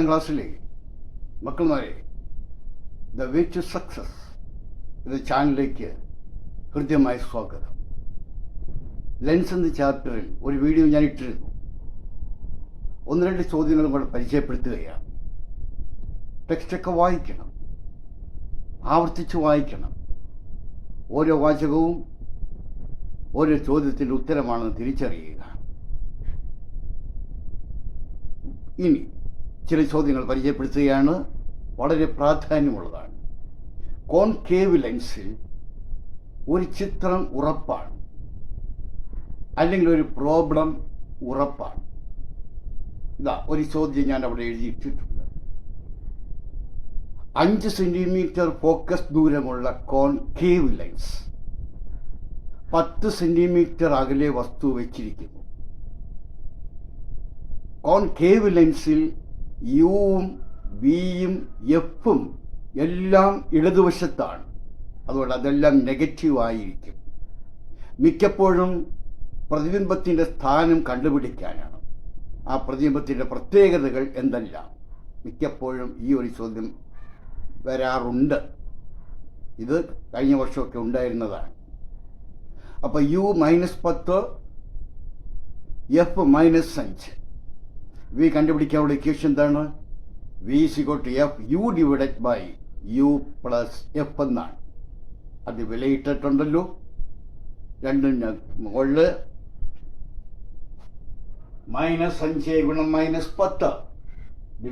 8ാം ക്ലാസ്സിലെ മക്കളുമാരെ, the way to success എന്ന ചാനലിലേക്ക് ഹൃദ്യമായ സ്വാഗതം. ലെൻസ് എന്ന ചാപ്റ്ററിൽ ഒരു വീഡിയോ ഞാൻ ഇട്ടിരുന്നു. 1-2 ചോദ്യങ്ങളും കൂടെ പരിചയപ്പെടുത്തുകയാണ്. ടെക്സ്റ്റൊക്കെ വായിക്കണം, ആവർത്തിച്ച് വായിക്കണം. ഓരോ വാചകവും ഓരോ ചോദ്യത്തിൻ്റെ ഉത്തരമാണെന്ന് തിരിച്ചറിയുക. ഇനി ചില ചോദ്യങ്ങൾ പരിചയപ്പെടുത്തുകയാണ്. വളരെ പ്രാധാന്യമുള്ളതാണ്. കോൺകേവ് ലെൻസിൽ ഒരു ചിത്രം ഉറപ്പാണ്, അല്ലെങ്കിൽ ഒരു പ്രോബ്ലം ഉറപ്പാണ്. ഇതാ ഒരു ചോദ്യം ഞാൻ അവിടെ എഴുതിയിട്ടിട്ടുണ്ട്. 5 സെന്റിമീറ്റർ ഫോക്കസ് ദൂരമുള്ള കോൺകേവ് ലെൻസ് 10 സെന്റിമീറ്റർ അകലെ വസ്തു വെച്ചിരിക്കുന്നു. കോൺകേവ് ലെൻസിൽ യുവും വിയും എഫും എല്ലാം ഇടതുവശത്താണ്. അതുകൊണ്ട് അതെല്ലാം നെഗറ്റീവ് ആയിരിക്കും. മിക്കപ്പോഴും പ്രതിബിംബത്തിൻ്റെ സ്ഥാനം കണ്ടുപിടിക്കാനാണ്. ആ പ്രതിബിംബത്തിൻ്റെ പ്രത്യേകതകൾ എന്തെല്ലാം? മിക്കപ്പോഴും ഈ ഒരു ചോദ്യം വരാറുണ്ട്. ഇത് കഴിഞ്ഞ വർഷമൊക്കെ ഉണ്ടായിരുന്നതാണ്. അപ്പോൾ യു -10, എഫ് -5. വി കണ്ടുപിടിക്കാനുള്ള ഇക്വേഷൻ എന്താണ്? വി = FU / U + F എന്നാണ്. അത് വിലയിട്ടിട്ടുണ്ടല്ലോ. രണ്ടും മുകളിൽ -5 × -10 /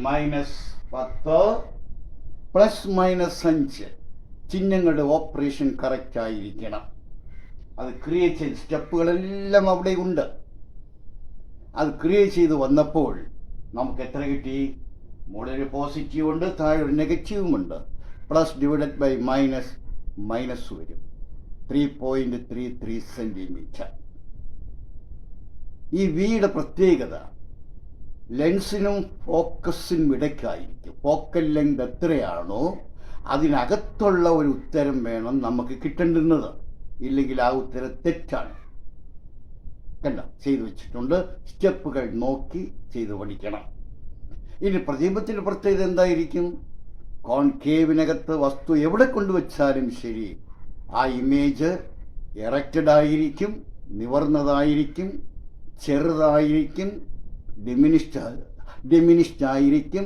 -10 +-5 ചിഹ്നങ്ങളുടെ ഓപ്പറേഷൻ കറക്റ്റ് ആയിരിക്കണം. അത് ക്രിയേറ്റ് ചെയ്ത് സ്റ്റെപ്പുകളെല്ലാം അവിടെ ഉണ്ട്. അത് ക്രിയേറ്റ് ചെയ്ത് വന്നപ്പോൾ നമുക്ക് എത്ര കിട്ടി? മുകളിൽ പോസിറ്റീവ് ഉണ്ട്, താഴെ ഒരു നെഗറ്റീവുമുണ്ട്. +/- മൈനസ് വരും. 3.33 സെന്റിമീറ്റർ. ഈ വിയുടെ പ്രത്യേകത ലെൻസിനും ഫോക്കസിനും ഇടയ്ക്കായിരിക്കും. ഫോക്കൽ ലെങ്ത് എത്രയാണോ അതിനകത്തുള്ള ഒരു ഉത്തരം വേണം നമുക്ക് കിട്ടേണ്ടുന്നത്. ഇല്ലെങ്കിൽ ആ ഉത്തരം തെറ്റാണ്. കണ്ട, ചെയ്തു വെച്ചിട്ടുണ്ട്. സ്റ്റെപ്പുകൾ നോക്കി ചെയ്ത് പഠിക്കണം. ഇനി പ്രതിബിംബത്തിൻ്റെ പ്രത്യേകത എന്തായിരിക്കും? കോൺകേവിനകത്ത് വസ്തു എവിടെ കൊണ്ടുവച്ചാലും ശരി, ആ ഇമേജ് എറക്റ്റഡ് ആയിരിക്കും, നിവർന്നതായിരിക്കും, ചെറുതായിരിക്കും, ഡിമിനിഷ്ഡ് ആയിരിക്കും,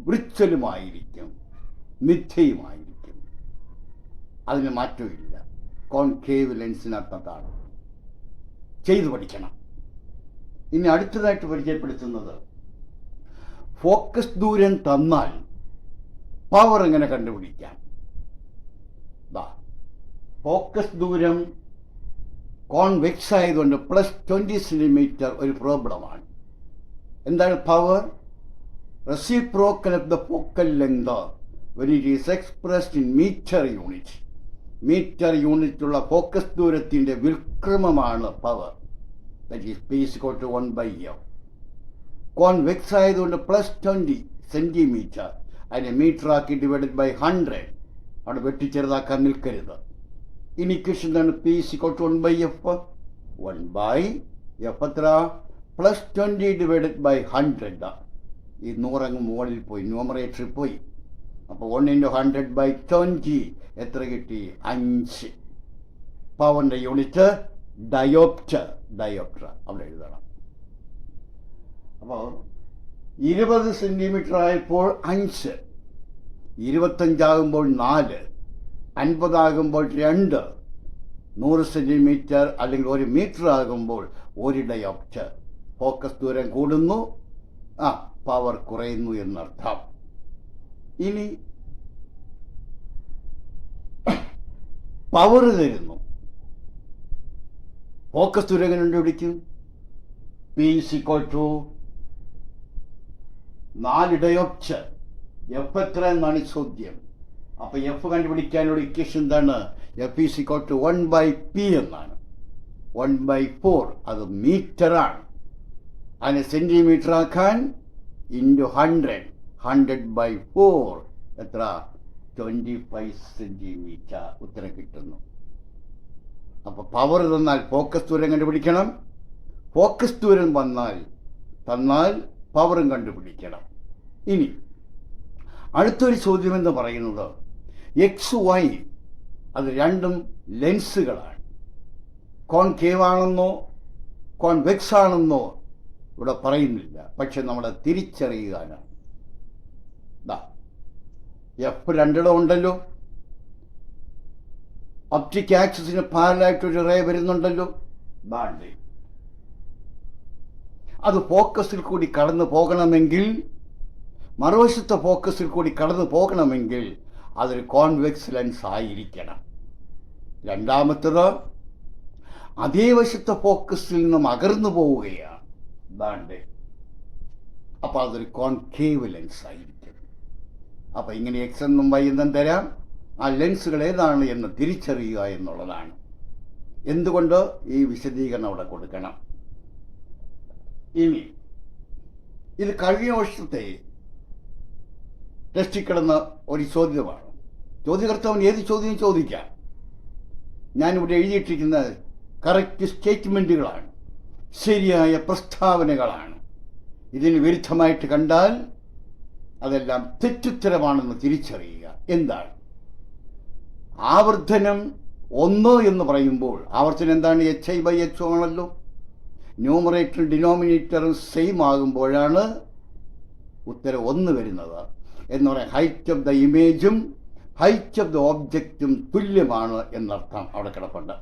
വൃച്ഛലുമായിരിക്കും, മിഥ്യയുമായിരിക്കും. അതിന് മാറ്റമില്ല. കോൺകേവ് ലെൻസിനകത്താണ്. ചെയ്തു പഠിക്കണം. ഇനി അടുത്തതായിട്ട് പരിചയപ്പെടുത്തുന്നത്, ഫോക്കസ് ദൂരം തന്നാൽ പവർ എങ്ങനെ കണ്ടുപിടിക്കാം? ഫോക്കസ് ദൂരം കോൺവെക്സ് ആയതുകൊണ്ട് +20 സെന്റിമീറ്റർ ഒരു പ്രോബ്ലമാണ്. എന്താണ് power? Reciprocal of the focal length when it is expressed in meter unit. Metre യൂണിറ്റുള്ള ഫോക്കസ് ദൂരത്തിൻ്റെ വിൽക്രമമാണ് power. That is P = 1/F. Convex ആയതുകൊണ്ട് +20 സെന്റിമീറ്റർ അതിനെ മീറ്റർ ആക്കി /100. അവിടെ വെട്ടിച്ചെറുതാക്കാൻ നിൽക്കരുത്. ഇനി ഇക്വേഷൻ എന്താണ്? P = 1/F. 1/F എത്ര? +20 / 100. ഈ 100 അങ്ങ് മുകളിൽ പോയി, ന്യൂമറേറ്ററിൽ പോയി. അപ്പോൾ 1 × 100/20 എത്ര കിട്ടി? 5. പവറിൻ്റെ യൂണിറ്റ് ഡയോപ്റ്റർ അവിടെ എഴുതണം. അപ്പോൾ 20 സെന്റിമീറ്റർ ആയപ്പോൾ 5, 25 ആകുമ്പോൾ 4, 50 ആകുമ്പോൾ 2, 100 സെന്റിമീറ്റർ അല്ലെങ്കിൽ 1 മീറ്റർ ആകുമ്പോൾ 1 ഡയോപ്റ്റർ. ഫോക്കസ് ദൂരം കൂടുന്നു, പവർ കുറയുന്നു എന്നർത്ഥം. ഇനി പവർ തരുന്നു. ഫോക്കസ് ദൂരം എങ്ങനെ കണ്ടുപിടിക്കും? P = 4 dioptre. എഫ് എത്ര എന്നാണ് ചോദ്യം. അപ്പോൾ എഫ് കണ്ടുപിടിക്കാനുള്ള ഇക്വേഷൻ എന്താണ്? F = 1/P എന്നാണ്. 1/4 അത് മീറ്ററാണ്. അതിനെ സെന്റിമീറ്റർ ആക്കാൻ × 100/4 എത്ര? 25 സെന്റിമീറ്റർ. ഉത്തരം കിട്ടുന്നു. അപ്പോൾ പവർ തന്നാൽ ഫോക്കസ് ദൂരം കണ്ടുപിടിക്കണം. ഫോക്കസ് ദൂരം തന്നാൽ പവറും കണ്ടുപിടിക്കണം. ഇനി അടുത്തൊരു ചോദ്യം എന്ന് പറയുന്നത് എക്സ് വൈ അത് രണ്ടും ലെൻസുകളാണ്. കോൺകേവ് ആണെന്നോ കോൺവെക്സ് ആണെന്നോ ഇവിടെ പറയുന്നില്ല, പക്ഷെ നമ്മളെ തിരിച്ചറിയുവാനാണ്. എഫ് രണ്ടിടം ഉണ്ടല്ലോ, ഒപ്റ്റിക് ആക്സിസിന് പാരലായിട്ടൊരു റേ വരുന്നുണ്ടല്ലോ, ബാൻഡ്. അത് ഫോക്കസിൽ കൂടി കടന്നു പോകണമെങ്കിൽ, മറുവശത്തെ ഫോക്കസിൽ കൂടി കടന്നു പോകണമെങ്കിൽ അതൊരു കോൺവെക്സ് ലെൻസ് ആയിരിക്കണം. രണ്ടാമത്തത് അതേ വശത്തെ ഫോക്കസിൽ നിന്നും അകർന്നു പോവുകയാണ് ബാൻഡ്, അപ്പോൾ അതൊരു കോൺകേവ് ലെൻസ് ആയിരിക്കും. അപ്പോൾ ഇങ്ങനെ എക്സ് എന്നും വൈ എന്നും തരാം. ആ ലെൻസുകൾ ഏതാണ് എന്ന് തിരിച്ചറിയുക എന്നുള്ളതാണ്. എന്തുകൊണ്ട് ഈ വിശദീകരണം അവിടെ കൊടുക്കണം? ഇനി ഇത് കഴിഞ്ഞ വർഷത്തെ ടെസ്റ്റിൽ കിടന്ന ഒരു ചോദ്യമാണ്. ചോദ്യകർത്താവിന് ഏത് ചോദ്യം ചോദിക്കാം. ഞാനിവിടെ എഴുതിയിട്ടിരിക്കുന്ന കറക്റ്റ് സ്റ്റേറ്റ്മെൻറ്റുകളാണ്, ശരിയായ പ്രസ്താവനകളാണ്. ഇതിന് വിരുദ്ധമായിട്ട് കണ്ടാൽ അതെല്ലാം തെറ്റുത്തരമാണെന്ന് തിരിച്ചറിയുക. എന്താണ് ആവർത്തനം? 1 എന്ന് പറയുമ്പോൾ ആവർത്തനം എന്താണ്? HI/H ആണല്ലോ. ന്യൂമറേറ്ററും ഡിനോമിനേറ്ററും സെയിം ആകുമ്പോഴാണ് ഉത്തരം 1 വരുന്നത്. എന്ന് പറയാൻ ഹൈറ്റ് ഓഫ് ദ ഇമേജും ഹൈറ്റ് ഓഫ് ദ ഓബ്ജക്റ്റും തുല്യമാണ് എന്നർത്ഥം അവിടെ കിടപ്പുണ്ട്.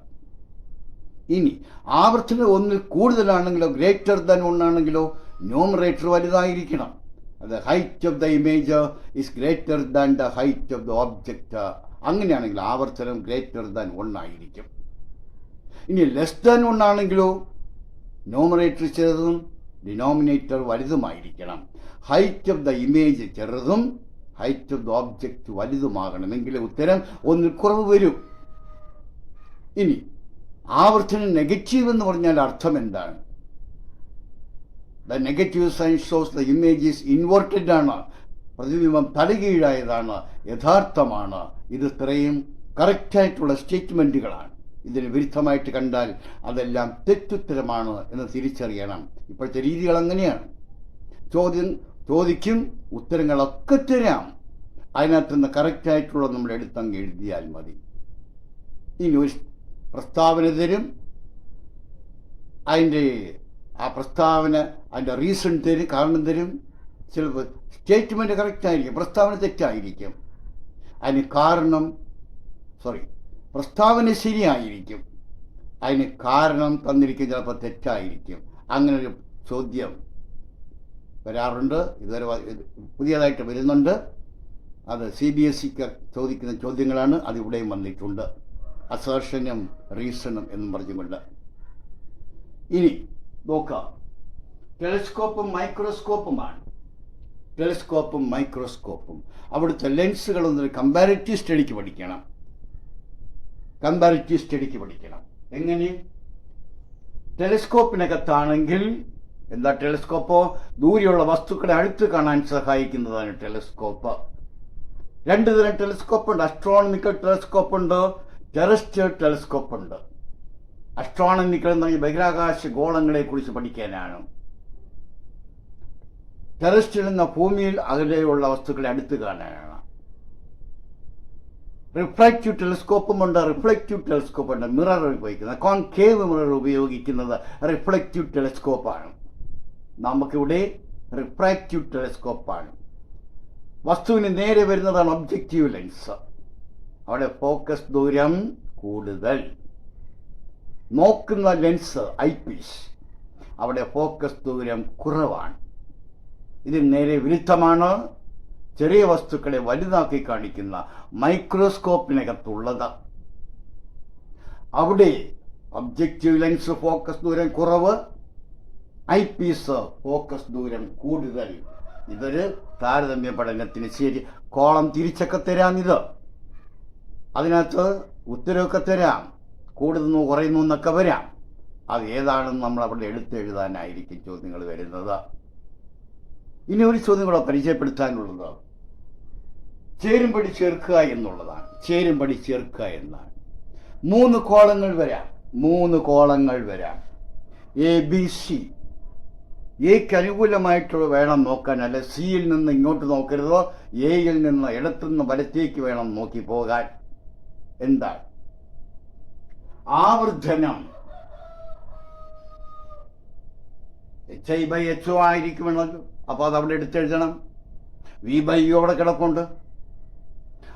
ഇനി ആവർത്തനം 1 കൂടുതലാണെങ്കിലോ ഗ്രേറ്റർ ദാൻ 1 ആണെങ്കിലോ ന്യൂമറേറ്റർ വലുതായിരിക്കണം. അത് height of the image is greater than the height of the object. അങ്ങനെയാണെങ്കിൽ ആവർത്തനം ഗ്രേറ്റർ ദാൻ 1 ആയിരിക്കും. ഇനി ലെസ് ദാൻ 1 ആണെങ്കിലോ ന്യൂമറേറ്റർ ചെറുതും ഡിനോമിനേറ്റർ വലുതുമായിരിക്കണം. ഹൈറ്റ് ഓഫ് ദ ഇമേജ് ചെറുതും ഹൈറ്റ് ഓഫ് ദ ഓബ്ജക്റ്റ് വലുതുമാകണമെങ്കിൽ ഉത്തരം 1 കുറവ് വരും. ഇനി ആവർത്തനം നെഗറ്റീവ് എന്ന് പറഞ്ഞാൽ അർത്ഥം എന്താണ്? The negative sign shows the image is inverted ആണ്, പ്രതിബിംബം തലകീഴായതാണ്, യഥാർത്ഥമാണ്. ഇത് ഇത്രയും കറക്റ്റായിട്ടുള്ള സ്റ്റേറ്റ്മെൻറ്റുകളാണ്. ഇതിന് വിരുദ്ധമായിട്ട് കണ്ടാൽ അതെല്ലാം തെറ്റുത്തരമാണ് എന്ന് തിരിച്ചറിയണം. ഇപ്പോഴത്തെ രീതികൾ അങ്ങനെയാണ്. ചോദിക്കും, ഉത്തരങ്ങളൊക്കെ തരാം, അതിനകത്ത് നിന്ന് കറക്റ്റായിട്ടുള്ള നമ്മൾ എടുത്തങ്ങ് എഴുതിയാൽ മതി. ഇനി ഒരു പ്രസ്താവന തരും, അതിൻ്റെ ആ പ്രസ്താവന അതിൻ്റെ റീസൺ തരും, കാരണം തരും. ചിലപ്പോൾ സ്റ്റേറ്റ്മെൻറ്റ് കറക്റ്റായിരിക്കും, പ്രസ്താവന തെറ്റായിരിക്കും. അതിന് കാരണം പ്രസ്താവന ശരിയായിരിക്കും, അതിന് കാരണം തന്നിരിക്കും ചിലപ്പോൾ തെറ്റായിരിക്കും. അങ്ങനൊരു ചോദ്യം വരാറുണ്ട്. ഇതുവരെ പുതിയതായിട്ട് വരുന്നുണ്ട്. അത് CBSEക്ക് ചോദിക്കുന്ന ചോദ്യങ്ങളാണ്. അതിവിടെയും വന്നിട്ടുണ്ട്, അസേർഷനും റീസണും എന്നും പറഞ്ഞുകൊണ്ട്. ഇനി നോക്കാം, ടെലിസ്കോപ്പും മൈക്രോസ്കോപ്പുമാണ്. ടെലിസ്കോപ്പും മൈക്രോസ്കോപ്പും അവിടുത്തെ ലെൻസുകളൊന്നൊരു കമ്പാരിറ്റീവ് സ്റ്റഡിക്ക് പഠിക്കണം. എങ്ങനെ? ടെലിസ്കോപ്പിനകത്താണെങ്കിൽ എന്താ ടെലിസ്കോപ്പോ? ദൂരെയുള്ള വസ്തുക്കളെ അടുത്ത് കാണാൻ സഹായിക്കുന്നതാണ് ടെലിസ്കോപ്പ്. 2 തരം ടെലിസ്കോപ്പ് ഉണ്ട്. അസ്ട്രോണമിക്കൽ ടെലിസ്കോപ്പ് ഉണ്ട്, ടെറസ്ട്രിയൽ ടെലിസ്കോപ്പ് ഉണ്ട്. അസ്ട്രോണമിക്കൽ എന്ന് പറഞ്ഞാൽ ബഹിരാകാശ ഗോളങ്ങളെ കുറിച്ച് പഠിക്കാനാണ്. ടെറസ്ട്രിയൽ എന്ന ഭൂമിയിൽ അകലെയുള്ള വസ്തുക്കളെ അടുത്ത് കാണാനാണ്. റിഫ്രാക്റ്റീവ് ടെലിസ്കോപ്പും ഉണ്ട്, റിഫ്ലക്റ്റീവ് ടെലിസ്കോപ്പ് ഉണ്ട്. മിറർ ഉപയോഗിക്കുന്നത്, കോൺകേവ് മിറർ ഉപയോഗിക്കുന്നത് റിഫ്ലക്റ്റീവ് ടെലിസ്കോപ്പാണ്. നമുക്കിവിടെ റിഫ്രാക്റ്റീവ് ടെലിസ്കോപ്പാണ്. വസ്തുവിന് നേരെ വരുന്നതാണ് ഒബ്ജക്റ്റീവ് ലെൻസ്. അവിടെ ഫോക്കസ് ദൂരം കൂടുതൽ. നോക്കുന്ന ലെൻസ് ഐപീസ്, അവിടെ ഫോക്കസ് ദൂരം കുറവാണ്. ഇതിന് നേരെ വിരുദ്ധമാണ് ചെറിയ വസ്തുക്കളെ വലുതാക്കി കാണിക്കുന്ന മൈക്രോസ്കോപ്പിനകത്തുള്ളത്. അവിടെ ഒബ്ജക്റ്റീവ് ലെൻസ് ഫോക്കസ് ദൂരം കുറവ്, ഐപീസ് ഫോക്കസ് ദൂരം കൂടുതൽ. ഇതൊരു താരതമ്യ പഠനത്തിന് ശരി. കോളം തിരിച്ചൊക്കെ തരാം. ഇത് അതിനകത്ത് ഉത്തരവൊക്കെ തരാം, കൂടുന്നു കുറയുന്നു എന്നൊക്കെ വരാം. അത് ഏതാണെന്ന് നമ്മൾ അവിടെ എടുത്തെഴുതാനായിരിക്കും ചോദ്യങ്ങൾ വരുന്നത്. ഇനി ഒരു ചോദ്യം കൂടെ പരിചയപ്പെടുത്താനുള്ളത് ചേരുംപടി ചേർക്കുക എന്നുള്ളതാണ്. ചേരുംപടി ചേർക്കുക എന്നാണ്. 3 കോളങ്ങൾ വരാം. ABC, എക്ക് അനുകൂലമായിട്ട് വേണം നോക്കാൻ, അല്ല സിയിൽ നിന്ന് ഇങ്ങോട്ട് നോക്കരുതോ എയിൽ നിന്ന് ഇടത്തുനിന്ന് വലത്തേക്ക് വേണം നോക്കി പോകാൻ. എന്താണ് ആവർധനം? HI/HO ആയിരിക്കുമെന്നല്ലോ. അപ്പോൾ അത് അവിടെ എടുത്തെഴുതണം. V/U അവിടെ കിടപ്പുണ്ട്.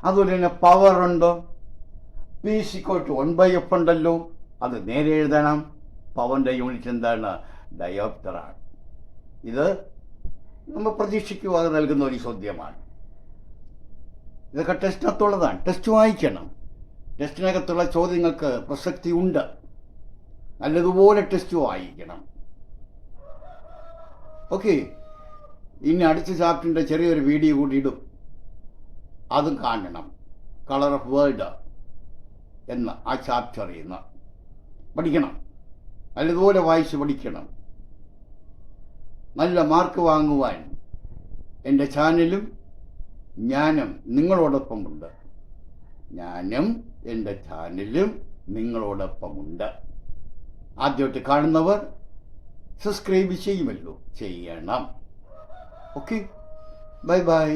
അതുപോലെ തന്നെ പവർ ഉണ്ട്. P=1/F ഉണ്ടല്ലോ, അത് നേരെ എഴുതണം. പവറിൻ്റെ യൂണിറ്റ് എന്താണ്? ഡയോപ്റ്ററാണ്. ഇത് നമ്മൾ പ്രതീക്ഷിക്കുവാതെ നൽകുന്ന ഒരു ചോദ്യമാണ്. ഇതൊക്കെ ടെസ്റ്റിനകത്തുള്ളതാണ്. ടെസ്റ്റ് വായിക്കണം. ടെസ്റ്റിനകത്തുള്ള ചോദ്യങ്ങൾക്ക് പ്രസക്തി ഉണ്ട്. നല്ലതുപോലെ ടെസ്റ്റ് വായിക്കണം. ഓക്കെ, ഇനി അടുത്ത ചാപ്റ്ററിൻ്റെ ചെറിയൊരു വീഡിയോ കൂടി ഇടും, അതും കാണണം. കളർ ഓഫ് വേൾഡ് എന്ന ആ ചാപ്റ്ററിൽ നിന്ന് പഠിക്കണം. നല്ലതുപോലെ വായിച്ച് പഠിക്കണം. നല്ല മാർക്ക് വാങ്ങുവാൻ എൻ്റെ ചാനലും ഞാനും നിങ്ങളോടൊപ്പമുണ്ട്. ഞാനും എൻ്റെ ചാനലും നിങ്ങളോടൊപ്പമുണ്ട്. ആദ്യമായിട്ട് കാണുന്നവർ സബ്സ്ക്രൈബ് ചെയ്യുമല്ലോ, ചെയ്യണം. Okay, bye bye.